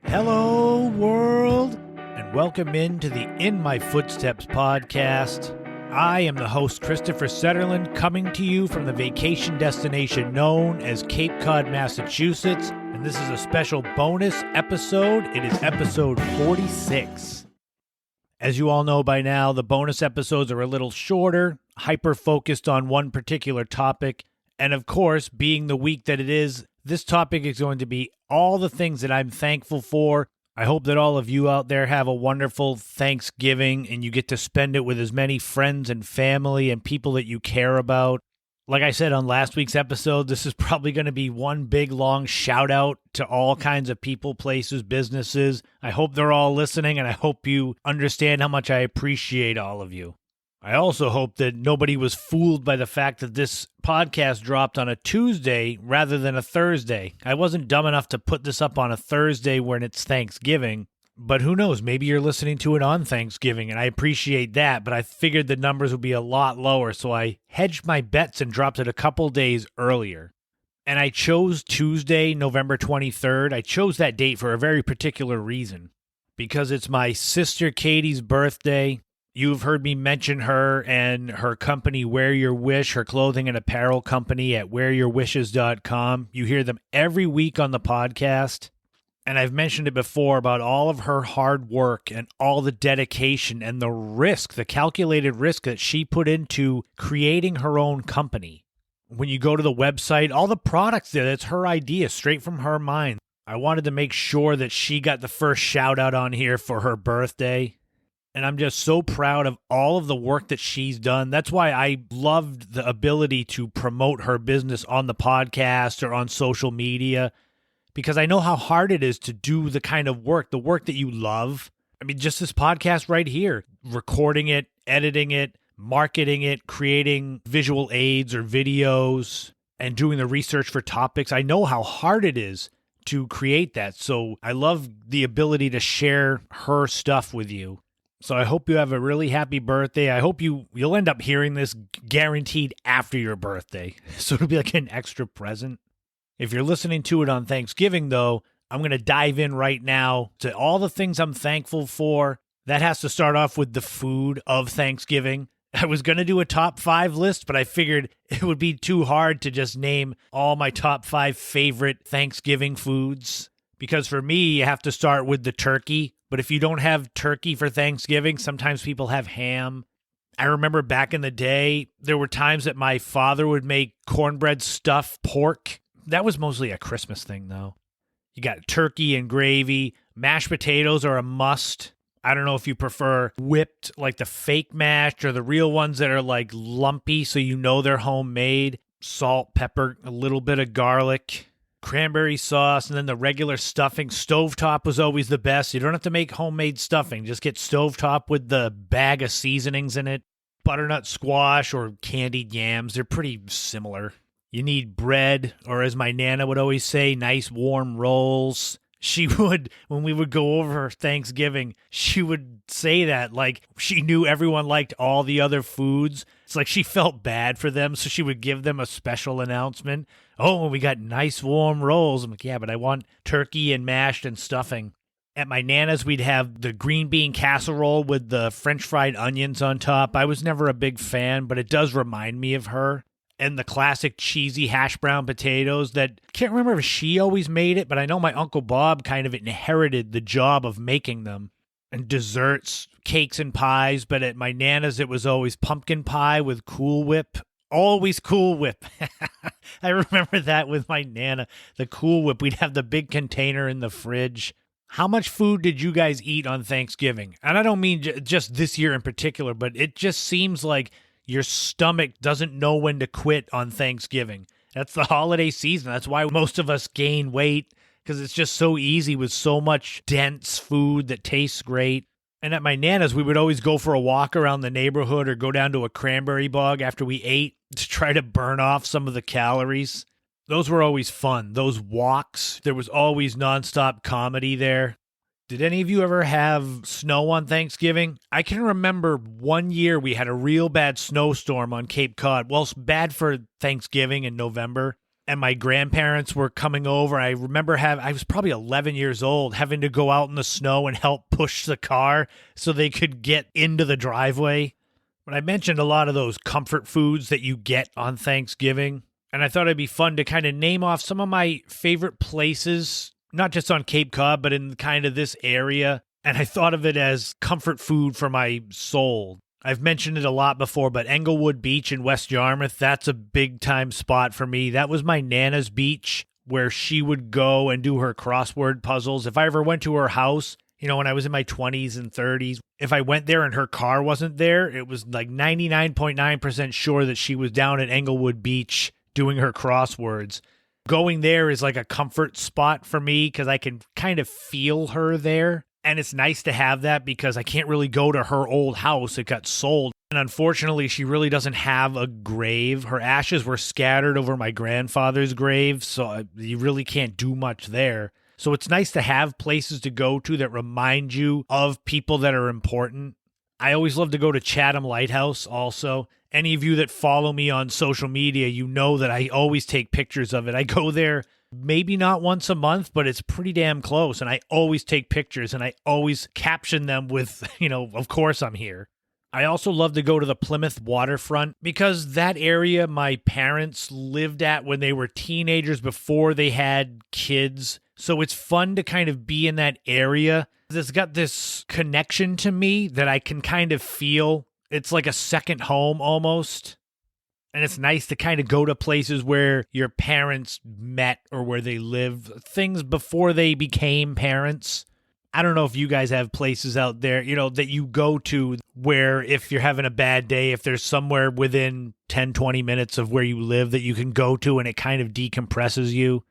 Hello, world, and welcome into the In My Footsteps podcast. I am the host, Christopher Setterland, coming to you from the vacation destination known as Cape Cod, Massachusetts, and this is a special bonus episode. It is episode 46. As you all know by now, the bonus episodes are a little shorter, hyper-focused on one particular topic, and of course, being the week that it is, this topic is going to be all the things that I'm thankful for. I hope that all of you out there have a wonderful Thanksgiving and you get to spend it with as many friends and family and people that you care about. Like I said on last week's episode, this is probably going to be one big long shout out to all kinds of people, places, businesses. I hope they're all listening and I hope you understand how much I appreciate all of you. I also hope that nobody was fooled by the fact that this podcast dropped on a Tuesday rather than a Thursday. I wasn't dumb enough to put this up on a Thursday when it's Thanksgiving, but who knows, maybe you're listening to it on Thanksgiving, and I appreciate that, but I figured the numbers would be a lot lower, so I hedged my bets and dropped it a couple days earlier. And I chose Tuesday, November 23rd. I chose that date for a very particular reason, because it's my sister Katie's birthday. You've heard me mention her and her company, Wear Your Wish, her clothing and apparel company at wearyourwishes.com. You hear them every week on the podcast. And I've mentioned it before about all of her hard work and all the dedication and the risk, the calculated risk that she put into creating her own company. When you go to the website, all the products there, that's her idea, straight from her mind. I wanted to make sure that she got the first shout out on here for her birthday. And I'm just so proud of all of the work that she's done. That's why I loved the ability to promote her business on the podcast or on social media, because I know how hard it is to do the kind of work, the work that you love. I mean, just this podcast right here, recording it, editing it, marketing it, creating visual aids or videos, and doing the research for topics. I know how hard it is to create that. So I love the ability to share her stuff with you. So I hope you have a really happy birthday. I hope you'll end up hearing this guaranteed after your birthday. So it'll be like an extra present. If you're listening to it on Thanksgiving, though, I'm going to dive in right now to all the things I'm thankful for. That has to start off with the food of Thanksgiving. I was going to do a top 5 list, but I figured it would be too hard to just name all my top 5 favorite Thanksgiving foods. Because for me, you have to start with the turkey. But if you don't have turkey for Thanksgiving, sometimes people have ham. I remember back in the day, there were times that my father would make cornbread stuffed pork. That was mostly a Christmas thing, though. You got turkey and gravy. Mashed potatoes are a must. I don't know if you prefer whipped, like the fake mashed, or the real ones that are like lumpy so you know they're homemade. Salt, pepper, a little bit of garlic. Cranberry sauce, and then the regular stuffing. Stovetop was always the best. You don't have to make homemade stuffing. Just get stovetop with the bag of seasonings in it. Butternut squash or candied yams. They're pretty similar. You need bread, or as my Nana would always say, nice warm rolls. She would, when we would go over Thanksgiving, she would say that like she knew everyone liked all the other foods. It's like she felt bad for them, so she would give them a special announcement. Oh, we got nice warm rolls. I'm like, yeah, but I want turkey and mashed and stuffing. At my Nana's, we'd have the green bean casserole with the French fried onions on top. I was never a big fan, but it does remind me of her. And the classic cheesy hash brown potatoes that, can't remember if she always made it, but I know my Uncle Bob kind of inherited the job of making them. And desserts, cakes and pies, but at my Nana's, it was always pumpkin pie with Cool Whip. Always Cool Whip. I remember that with my Nana, the Cool Whip. We'd have the big container in the fridge. How much food did you guys eat on Thanksgiving? And I don't mean just this year in particular, but it just seems like your stomach doesn't know when to quit on Thanksgiving. That's the holiday season. That's why most of us gain weight, because it's just so easy with so much dense food that tastes great. And at my Nana's, we would always go for a walk around the neighborhood or go down to a cranberry bog after we ate to try to burn off some of the calories. Those were always fun. Those walks, there was always nonstop comedy there. Did any of you ever have snow on Thanksgiving? I can remember one year we had a real bad snowstorm on Cape Cod. Well, it's bad for Thanksgiving in November. and my grandparents were coming over. I remember I was probably 11 years old, having to go out in the snow and help push the car so they could get into the driveway. But I mentioned a lot of those comfort foods that you get on Thanksgiving, and I thought it'd be fun to kind of name off some of my favorite places, not just on Cape Cod, but in kind of this area. And I thought of it as comfort food for my soul. I've mentioned it a lot before, but Englewood Beach in West Yarmouth, that's a big time spot for me. That was my Nana's beach where she would go and do her crossword puzzles. If I ever went to her house, when I was in my 20s and 30s, if I went there and her car wasn't there, it was like 99.9% sure that she was down at Englewood Beach doing her crosswords. Going there is like a comfort spot for me because I can kind of feel her there. And it's nice to have that because I can't really go to her old house. It got sold. And unfortunately, she really doesn't have a grave. Her ashes were scattered over my grandfather's grave, so you really can't do much there. So it's nice to have places to go to that remind you of people that are important. I always love to go to Chatham Lighthouse also. Any of you that follow me on social media, you know that I always take pictures of it. I go there maybe not once a month, but it's pretty damn close. And I always take pictures and I always caption them with, of course I'm here. I also love to go to the Plymouth waterfront because that area my parents lived at when they were teenagers before they had kids. So it's fun to kind of be in that area. It's got this connection to me that I can kind of feel. It's like a second home almost. And it's nice to kind of go to places where your parents met or where they lived, things before they became parents. I don't know if you guys have places out there, that you go to where if you're having a bad day, if there's somewhere within 10, 20 minutes of where you live that you can go to and it kind of decompresses you.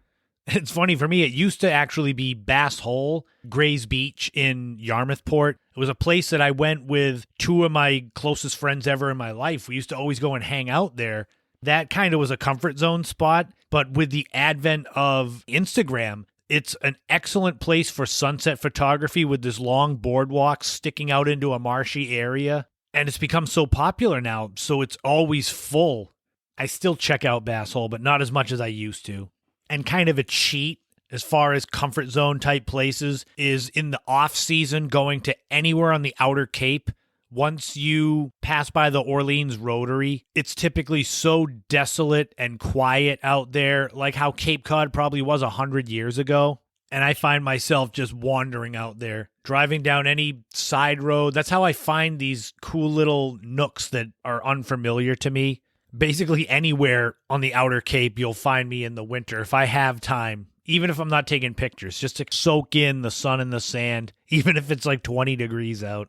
It's funny for me, it used to actually be Bass Hole, Gray's Beach in Yarmouthport. It was a place that I went with two of my closest friends ever in my life. We used to always go and hang out there. That kind of was a comfort zone spot, but with the advent of Instagram, it's an excellent place for sunset photography with this long boardwalk sticking out into a marshy area. And it's become so popular now, so it's always full. I still check out Bass Hole, but not as much as I used to. And kind of a cheat as far as comfort zone type places is in the off season going to anywhere on the outer Cape. Once you pass by the Orleans Rotary, it's typically so desolate and quiet out there, like how Cape Cod probably was 100 years ago. And I find myself just wandering out there, driving down any side road. That's how I find these cool little nooks that are unfamiliar to me. Basically anywhere on the outer Cape, you'll find me in the winter if I have time, even if I'm not taking pictures, just to soak in the sun and the sand, even if it's like 20 degrees out.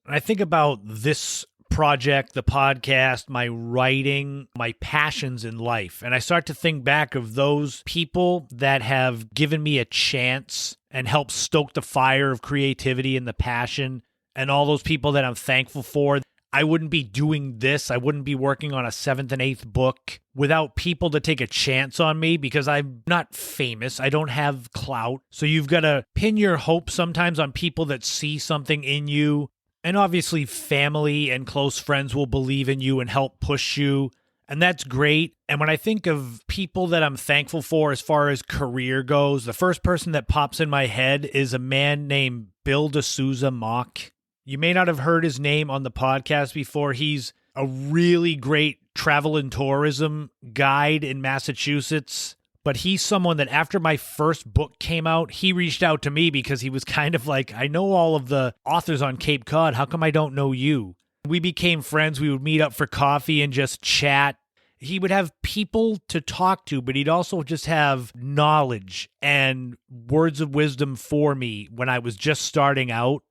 And I think about this project, the podcast, my writing, my passions in life. And I start to think back of those people that have given me a chance and helped stoke the fire of creativity and the passion, and all those people that I'm thankful for. I wouldn't be doing this. I wouldn't be working on a 7th and 8th book without people to take a chance on me because I'm not famous. I don't have clout. So you've got to pin your hope sometimes on people that see something in you. And obviously family and close friends will believe in you and help push you. And that's great. And when I think of people that I'm thankful for as far as career goes, the first person that pops in my head is a man named Bill D'Souza Mock. You may not have heard his name on the podcast before. He's a really great travel and tourism guide in Massachusetts. But he's someone that after my first book came out, he reached out to me because he was kind of like, I know all of the authors on Cape Cod. How come I don't know you? We became friends. We would meet up for coffee and just chat. He would have people to talk to, but he'd also just have knowledge and words of wisdom for me when I was just starting out.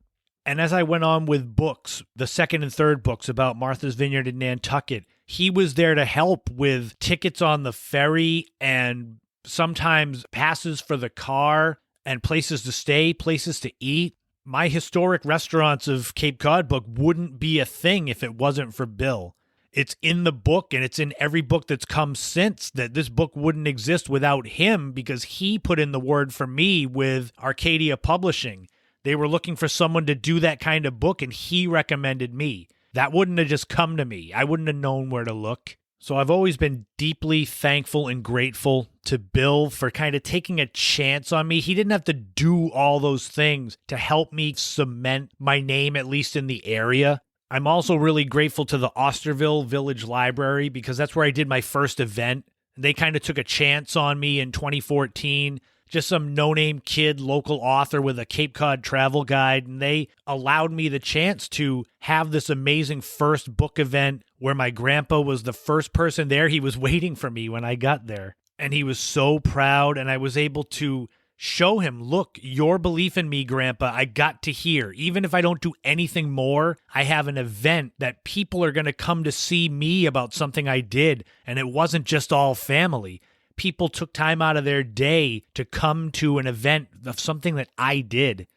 And as I went on with books, the second and third books about Martha's Vineyard in Nantucket, he was there to help with tickets on the ferry and sometimes passes for the car and places to stay, places to eat. My historic restaurants of Cape Cod book wouldn't be a thing if it wasn't for Bill. It's in the book and it's in every book that's come since that this book wouldn't exist without him because he put in the word for me with Arcadia Publishing. They were looking for someone to do that kind of book, and he recommended me. That wouldn't have just come to me. I wouldn't have known where to look. So I've always been deeply thankful and grateful to Bill for kind of taking a chance on me. He didn't have to do all those things to help me cement my name, at least in the area. I'm also really grateful to the Osterville Village Library because that's where I did my first event. They kind of took a chance on me in 2014. Just some no-name kid, local author with a Cape Cod travel guide, and they allowed me the chance to have this amazing first book event where my grandpa was the first person there. He was waiting for me when I got there, and he was so proud, and I was able to show him, look, your belief in me, Grandpa, I got to hear. Even if I don't do anything more, I have an event that people are going to come to see me about something I did, and it wasn't just all family. People took time out of their day to come to an event of something that I did.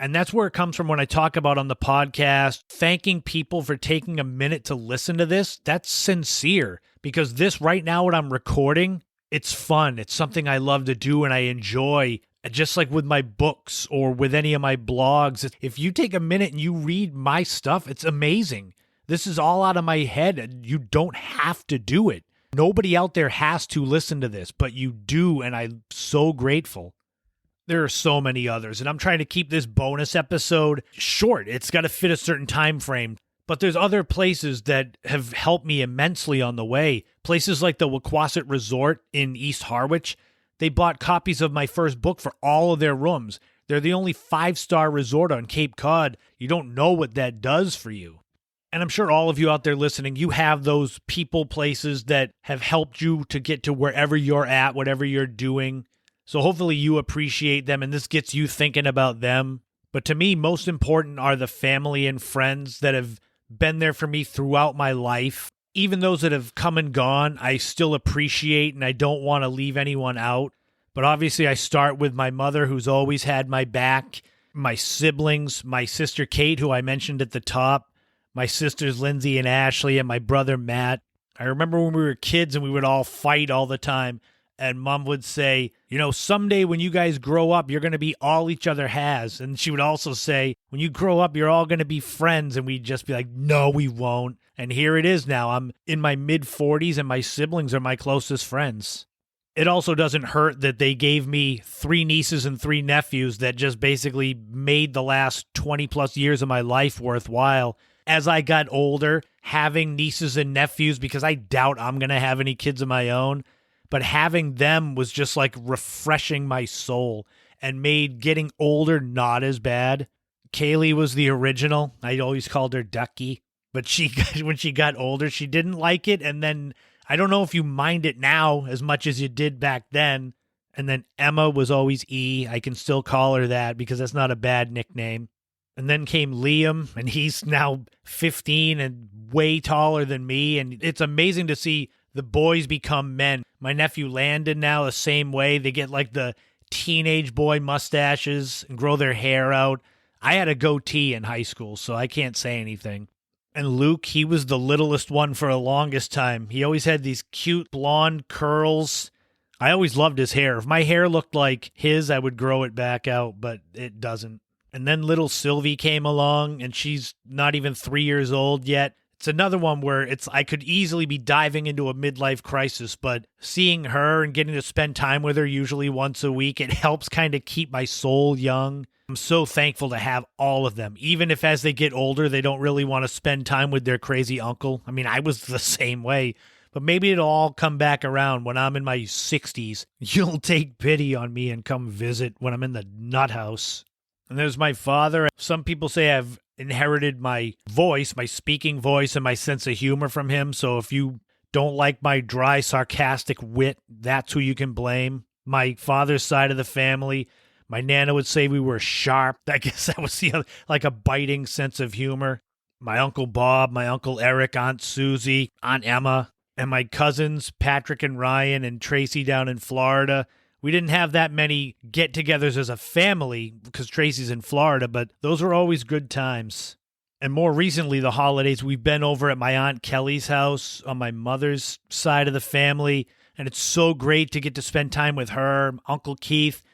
And that's where it comes from when I talk about on the podcast, thanking people for taking a minute to listen to this. That's sincere because this right now, what I'm recording, it's fun. It's something I love to do and I enjoy. Just like with my books or with any of my blogs, if you take a minute and you read my stuff, it's amazing. This is all out of my head and you don't have to do it. Nobody out there has to listen to this, but you do, and I'm so grateful. There are so many others, and I'm trying to keep this bonus episode short. It's got to fit a certain time frame, but there's other places that have helped me immensely on the way. Places like the Wequassett Resort in East Harwich, they bought copies of my first book for all of their rooms. They're the only 5-star resort on Cape Cod. You don't know what that does for you. And I'm sure all of you out there listening, you have those people, places that have helped you to get to wherever you're at, whatever you're doing. So hopefully you appreciate them and this gets you thinking about them. But to me, most important are the family and friends that have been there for me throughout my life. Even those that have come and gone, I still appreciate and I don't want to leave anyone out. But obviously I start with my mother who's always had my back, my siblings, my sister Kate, who I mentioned at the top, my sisters Lindsay and Ashley, and my brother Matt. I remember when we were kids and we would all fight all the time. And Mom would say, someday when you guys grow up, you're going to be all each other has. And she would also say, when you grow up, you're all going to be friends. And we'd just be like, no, we won't. And here it is now. I'm in my mid-40s and my siblings are my closest friends. It also doesn't hurt that they gave me 3 nieces and 3 nephews that just basically made the last 20 plus years of my life worthwhile. As I got older, having nieces and nephews, because I doubt I'm going to have any kids of my own, but having them was just like refreshing my soul and made getting older not as bad. Kaylee was the original. I always called her Ducky, but when she got older, she didn't like it. And then I don't know if you mind it now as much as you did back then. And then Emma was always E. I can still call her that because that's not a bad nickname. And then came Liam, and he's now 15 and way taller than me. And it's amazing to see the boys become men. My nephew Landon now the same way. They get like the teenage boy mustaches and grow their hair out. I had a goatee in high school, so I can't say anything. And Luke, he was the littlest one for the longest time. He always had these cute blonde curls. I always loved his hair. If my hair looked like his, I would grow it back out, but it doesn't. And then little Sylvie came along, and she's not even 3 years old yet. It's another one where I could easily be diving into a midlife crisis, but seeing her and getting to spend time with her usually once a week, it helps kind of keep my soul young. I'm so thankful to have all of them, even if as they get older, they don't really want to spend time with their crazy uncle. I mean, I was the same way, but maybe it'll all come back around when I'm in my 60s. You'll take pity on me and come visit when I'm in the nut house. And there's my father. Some people say I've inherited my voice, my speaking voice, and my sense of humor from him. So if you don't like my dry, sarcastic wit, that's who you can blame. My father's side of the family, my Nana would say we were sharp. I guess that was like a biting sense of humor. My Uncle Bob, my Uncle Eric, Aunt Susie, Aunt Emma, and my cousins, Patrick and Ryan and Tracy down in Florida. We didn't have that many get-togethers as a family because Tracy's in Florida, but those were always good times. And more recently, the holidays, we've been over at my Aunt Kelly's house on my mother's side of the family, and it's so great to get to spend time with her, Uncle Keith.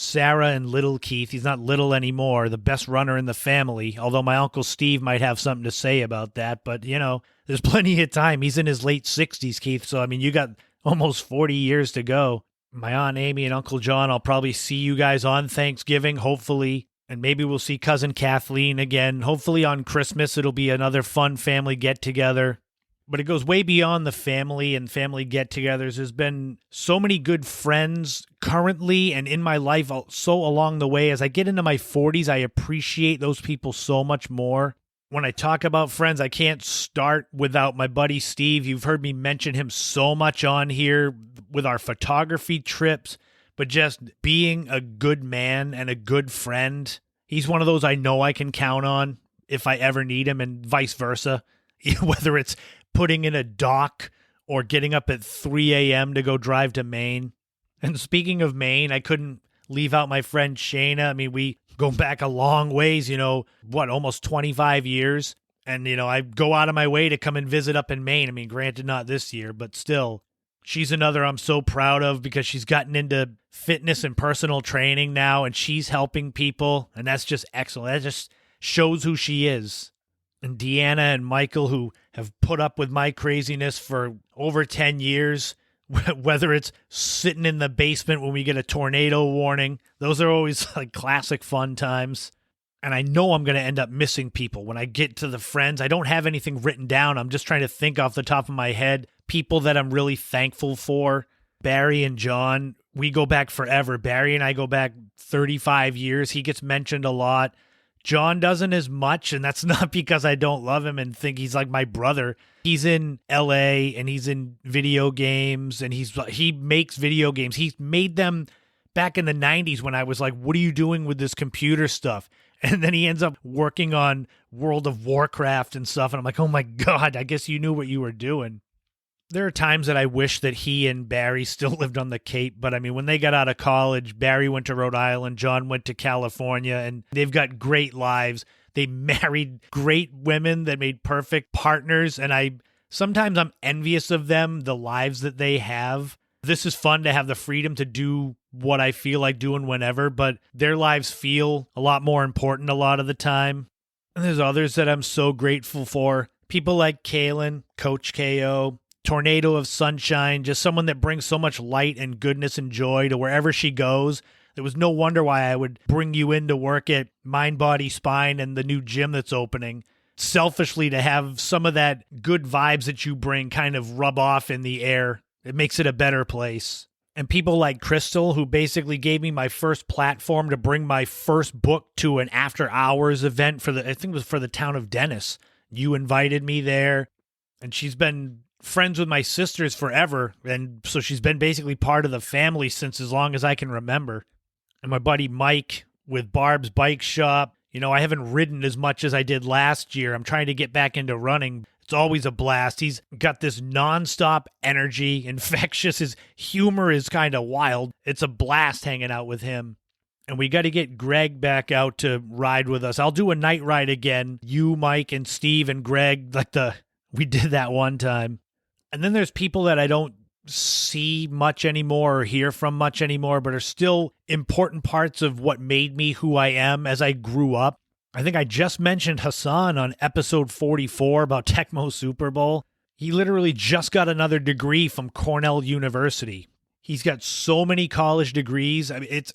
Sarah and little Keith. He's not little anymore, the best runner in the family, although my Uncle Steve might have something to say about that. But, there's plenty of time. He's in his late 60s, Keith. So, you got almost 40 years to go. My Aunt Amy and Uncle John, I'll probably see you guys on Thanksgiving, hopefully. And maybe we'll see Cousin Kathleen again. Hopefully on Christmas, it'll be another fun family get-together. But it goes way beyond the family and family get-togethers. There's been so many good friends currently and in my life so along the way. As I get into my 40s, I appreciate those people so much more. When I talk about friends, I can't start without my buddy Steve. You've heard me mention him so much on here with our photography trips, but just being a good man and a good friend. He's one of those I know I can count on if I ever need him, and vice versa. Whether it's putting in a dock or getting up at 3 a.m. to go drive to Maine. And speaking of Maine, I couldn't leave out my friend Shayna. We go back a long ways, almost 25 years. And, I go out of my way to come and visit up in Maine. Granted, not this year, but still. She's another I'm so proud of because she's gotten into fitness and personal training now, and she's helping people. And that's just excellent. That just shows who she is. And Deanna and Michael, who have put up with my craziness for over 10 years, whether it's sitting in the basement when we get a tornado warning. Those are always like classic fun times. And I know I'm going to end up missing people when I get to the friends. I don't have anything written down. I'm just trying to think off the top of my head. People that I'm really thankful for. Barry and John, we go back forever. Barry and I go back 35 years. He gets mentioned a lot. John doesn't as much, and that's not because I don't love him and think he's like my brother. He's in LA and he's in video games, and he makes video games. He made them back in the 90s when I was like, what are you doing with this computer stuff? And then he ends up working on World of Warcraft and stuff, and I'm like, oh my God, I guess you knew what you were doing. There are times that I wish that he and Barry still lived on the Cape, but when they got out of college, Barry went to Rhode Island, John went to California, and they've got great lives. They married great women that made perfect partners, and sometimes I'm envious of them, the lives that they have. This is fun to have the freedom to do what I feel like doing whenever, but their lives feel a lot more important a lot of the time. And there's others that I'm so grateful for. People like Kaylin, Coach KO, Tornado of Sunshine, just someone that brings so much light and goodness and joy to wherever she goes. There was no wonder why I would bring you in to work at Mind, Body, Spine and the new gym that's opening. Selfishly, to have some of that good vibes that you bring kind of rub off in the air. It makes it a better place. And people like Crystal, who basically gave me my first platform to bring my first book to an after-hours event I think it was for the town of Dennis. You invited me there, and she's been friends with my sisters forever, and so she's been basically part of the family since as long as I can remember. And my buddy Mike with Barb's Bike Shop. I haven't ridden as much as I did last year. I'm trying to get back into running. It's always a blast. He's got this nonstop energy, infectious. His humor is kind of wild. It's a blast hanging out with him. And we got to get Greg back out to ride with us. I'll do a night ride again. You, Mike, and Steve and Greg, we did that one time. And then there's people that I don't see much anymore or hear from much anymore, but are still important parts of what made me who I am as I grew up. I think I just mentioned Hassan on episode 44 about Tecmo Super Bowl. He literally just got another degree from Cornell University. He's got so many college degrees. It's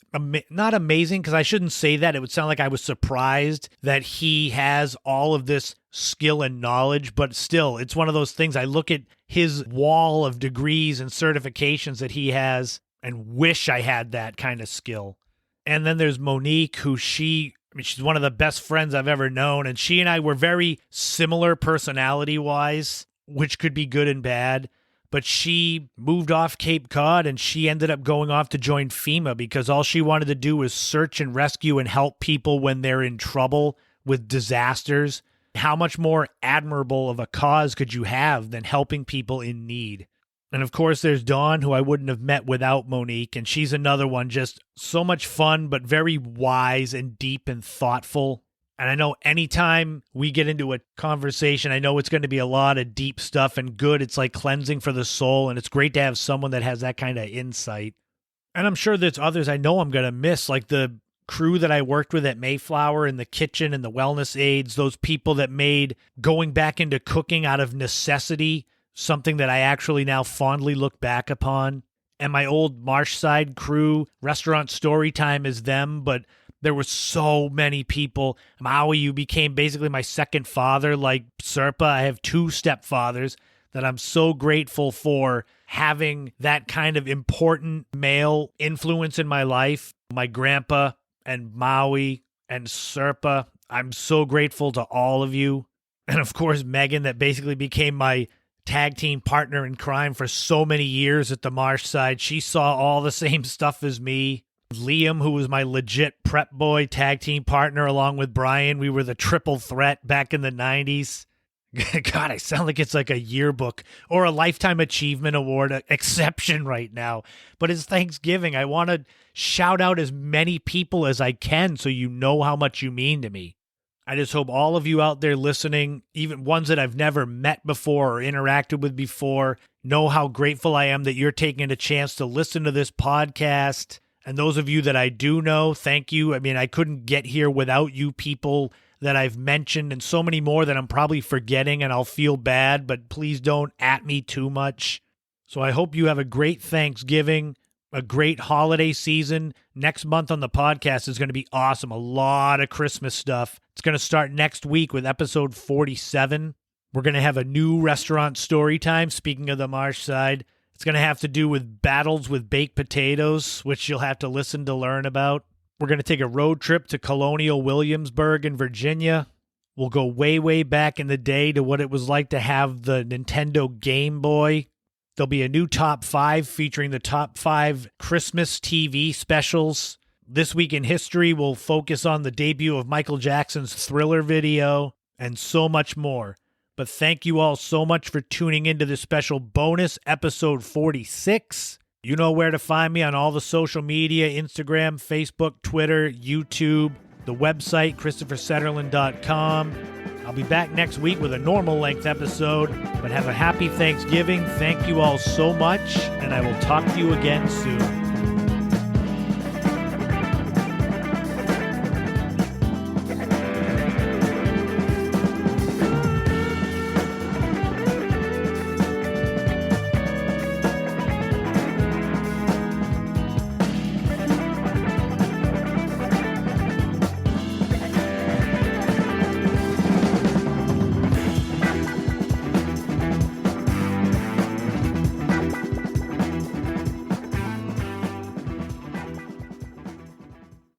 not amazing because I shouldn't say that. It would sound like I was surprised that he has all of this skill and knowledge, but still, it's one of those things. I look at his wall of degrees and certifications that he has and wish I had that kind of skill. And then there's Monique, who she's one of the best friends I've ever known, and she and I were very similar personality-wise, which could be good and bad. But she moved off Cape Cod and she ended up going off to join FEMA because all she wanted to do was search and rescue and help people when they're in trouble with disasters. How much more admirable of a cause could you have than helping people in need? And of course, there's Dawn, who I wouldn't have met without Monique. And she's another one, just so much fun, but very wise and deep and thoughtful. And I know anytime we get into a conversation, I know it's going to be a lot of deep stuff and good. It's like cleansing for the soul. And it's great to have someone that has that kind of insight. And I'm sure there's others I know I'm going to miss, like the crew that I worked with at Mayflower in the kitchen and the wellness aides, those people that made going back into cooking out of necessity something that I actually now fondly look back upon. And my old Marshside crew, restaurant story time is them, but there were so many people. Maui, you became basically my second father, like Serpa. I have two stepfathers that I'm so grateful for having that kind of important male influence in my life. My grandpa and Maui and Serpa. I'm so grateful to all of you. And of course, Megan, that basically became my tag team partner in crime for so many years at the Marsh side. She saw all the same stuff as me. Liam, who was my legit prep boy tag team partner along with Brian. We were the triple threat back in the 90s. God, I sound like it's like a yearbook or a Lifetime Achievement Award exception right now. But it's Thanksgiving. I want to shout out as many people as I can so you know how much you mean to me. I just hope all of you out there listening, even ones that I've never met before or interacted with before, know how grateful I am that you're taking a chance to listen to this podcast. And those of you that I do know, thank you. I mean, I couldn't get here without you people that I've mentioned and so many more that I'm probably forgetting and I'll feel bad, but please don't at me too much. So I hope you have a great Thanksgiving, a great holiday season. Next month on the podcast is going to be awesome. A lot of Christmas stuff. It's going to start next week with episode 47. We're going to have a new restaurant story time, speaking of the Marsh side. It's going to have to do with battles with baked potatoes, which you'll have to listen to learn about. We're going to take a road trip to Colonial Williamsburg in Virginia. We'll go way, way back in the day to what it was like to have the Nintendo Game Boy. There'll be a new top 5 featuring the top 5 Christmas TV specials. This Week in History will focus on the debut of Michael Jackson's Thriller video and so much more. But thank you all so much for tuning into this special bonus episode 46. You know where to find me on all the social media, Instagram, Facebook, Twitter, YouTube, the website, ChristopherSetterland.com. I'll be back next week with a normal length episode, but have a happy Thanksgiving. Thank you all so much, and I will talk to you again soon.